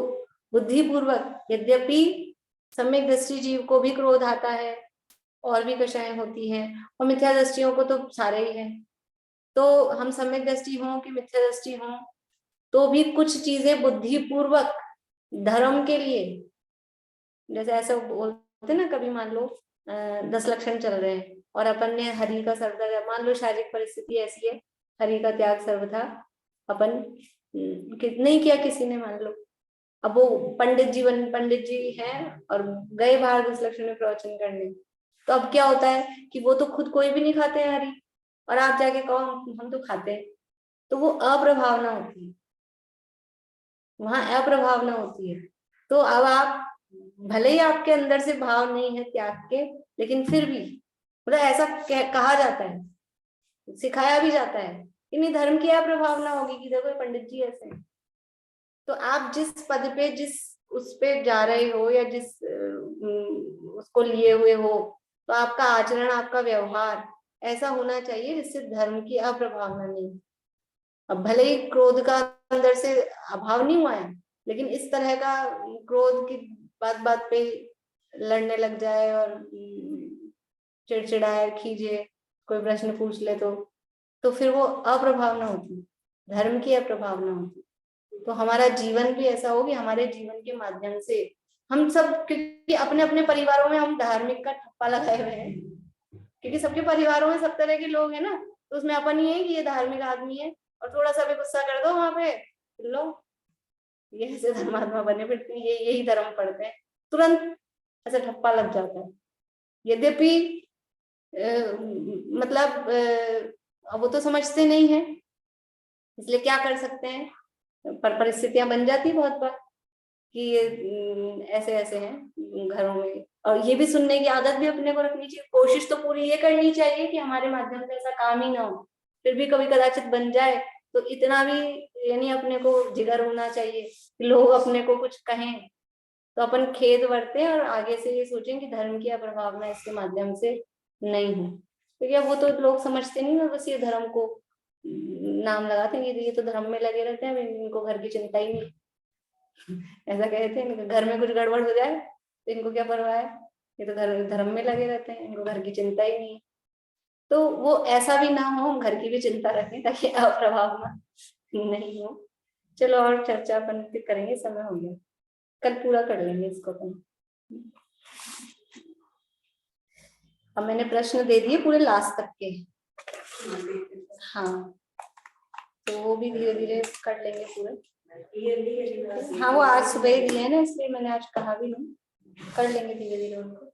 बुद्धिपूर्वक, यद्यपि सम्यक दृष्टि जीव को भी क्रोध आता है, और भी कषाएं होती हैं, और मिथ्या दृष्टियों को तो सारे ही है, तो हम सम्यक दृष्टि हों कि मिथ्या दृष्टि हों, तो भी कुछ चीजें बुद्धिपूर्वक धर्म के लिए, जैसे ऐसा बोलते ना, कभी मान लो 10 लक्षण चल रहे हैं और अपन ने हरि का सर्वथा, मान लो शारीरिक परिस्थिति ऐसी है, हरि का त्याग सर्वथा अपन नहीं किया किसी ने, मान लो अब वो पंडित जी हैं और गए बाहर 10 लक्षण में प्रवचन करने, तो अब क्या होता है कि वो तो खुद कोई भी नहीं खाते हैं हरि, और आप जाके कहो हम तो खाते हैं, तो वो अप्रभावना होती है, वहां अप्रभावना होती है। तो अब आप भले ही आपके अंदर से भाव नहीं है त्याग के, लेकिन फिर भी मतलब ऐसा कहा जाता है, सिखाया भी जाता है कि नहीं धर्म की अप्रभावना होगी, कि देखो पंडित जी ऐसे हैं। तो आप जिस पद पे, जिस उस पे जा रहे हो, या जिस उसको लिए हुए हो, तो आपका आचरण, आपका व्यवहार ऐसा होना चाहिए जिससे धर्म की अप्रभावना नहीं। अब भले ही क्रोध का अंदर से अभाव नहीं हुआ है, लेकिन इस तरह का क्रोध की बात बात पे लड़ने लग जाए और चिड़चिड़ाए खींचे, कोई प्रश्न पूछ ले तो फिर वो अप्रभावना होती, धर्म की अप्रभावना होती। तो हमारा जीवन भी ऐसा हो कि हमारे जीवन के माध्यम से हम सब, क्योंकि अपने अपने परिवारों में हम धार्मिक का ठप्पा लगाए हुए हैं, क्योंकि सबके परिवारों में सब तरह के लोग हैं ना, तो उसमें अपन ही है कि ये धार्मिक आदमी है, और थोड़ा सा भी गुस्सा कर दो वहां पे, लो ये ऐसे धर्मात्मा बने फिरते हैं, ये यही धर्म पढ़ते हैं, तुरंत ऐसा ठप्पा लग जाता है। यद्यपि मतलब वो तो समझते नहीं है, इसलिए क्या कर सकते हैं, पर परिस्थितियां बन जाती बहुत बार कि ये ऐसे ऐसे हैं घरों में। और ये भी सुनने की आदत भी अपने को रखनी चाहिए, कोशिश तो पूरी ये करनी चाहिए कि हमारे माध्यम से ऐसा काम ही ना हो, फिर भी कभी कदाचित बन जाए तो इतना भी यानी अपने को जिगर होना चाहिए कि लोग अपने को कुछ कहें तो अपन खेद बरतें और आगे से ये सोचें कि धर्म की अप्रभावना इसके माध्यम से नहीं हो। क्योंकि अब वो तो लोग समझते नहीं ना, बस ये धर्म को नाम लगाते हैं, ये तो धर्म में लगे रहते हैं, इनको घर की चिंता ही नहीं। ऐसा कहते हैं, घर में कुछ गड़बड़ हो जाए तो इनको क्या परवाह है, ये तो घर धर्म में लगे रहते हैं, इनको घर की चिंता ही नहीं है। तो वो ऐसा भी ना हो, हम घर की भी चिंता रखें ताकि अप्रभावना नहीं हो। चलो और चर्चा अपन फिर करेंगे, समय हो गया, कल पूरा कर लेंगे इसको अपन। अब मैंने प्रश्न दे दिए पूरे लास्ट तक के, हाँ तो वो भी धीरे धीरे कर लेंगे पूरे। हाँ वो आज सुबह ही दिए है ना, इसलिए मैंने आज कहा भी नहीं, कर लेंगे धीरे धीरे उनको।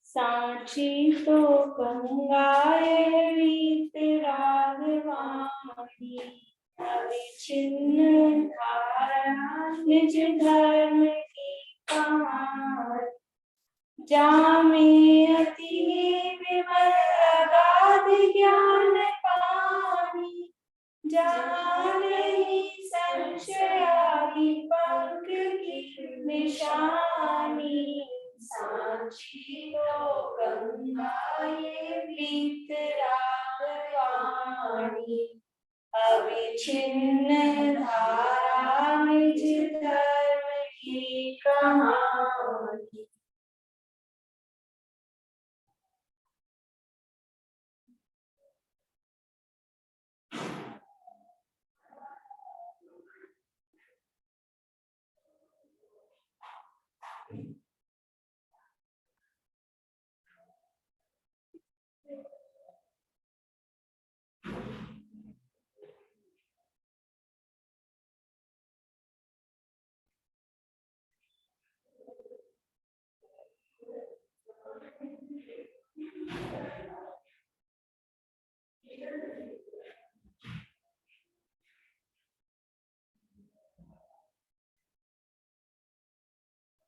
सांची तो गंगाए रीत रागवानी, अविच्छिन्न धारा निज धर्म की कहानी, जामे अति विमल अगाध ज्ञान पानी, जहाँ नहीं संशय आदि पंख की निशानी, सांची तो गंगाए प्रीत रागवानी, अविच्छिन्न धारा निज धर्म की कहानी।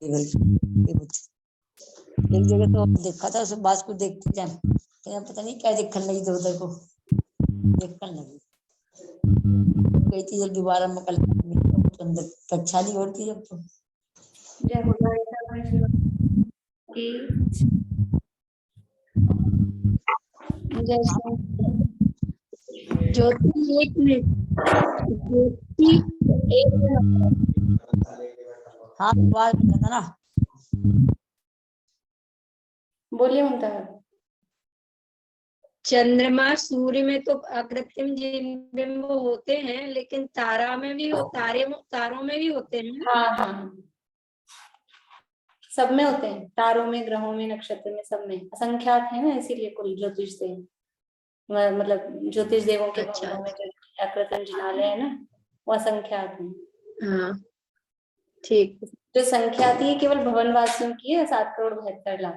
एक जगह तो देखा था, उसमें बास को देखते जाए, पता नहीं क्या देखने लगी, तो उधर को देखने लगी, गई थी जब दोबारा में कल तो अंदर कक्षा ली और थी जब तो। जय ज्योति एक मिनट, ज्योति एक मिनट। हाँ आवाज था ना, बोलिए ममता। चंद्रमा सूर्य में तो अकृत्रिम बिंब होते हैं, लेकिन तारा में भी तारों में भी होते हैं। हाँ हाँ सब में होते हैं, तारों में, ग्रहों में, नक्षत्र में, सब में असंख्यात है ना, इसीलिए कुल ज्योतिष से मतलब ज्योतिष देवों के अच्छा, भवनों में जो अकृत्रिम जिनालय है ना, वो असंख्यात है। हाँ ठीक। जो संख्या थी केवल भवन वासियों की है 7,72,00,000,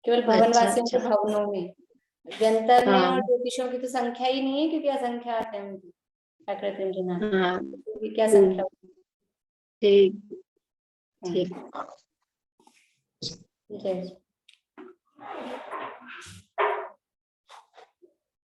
केवल भवन अच्छा, वासियों के अच्छा। भवनों में। व्यंतर में हाँ और ज्योतिषों की तो संख्या ही नहीं है, क्योंकि असंख्यात है उनकी अकृत्रिम जिनालय, हाँ ये क्या संख्या। ठीक ठीक। जय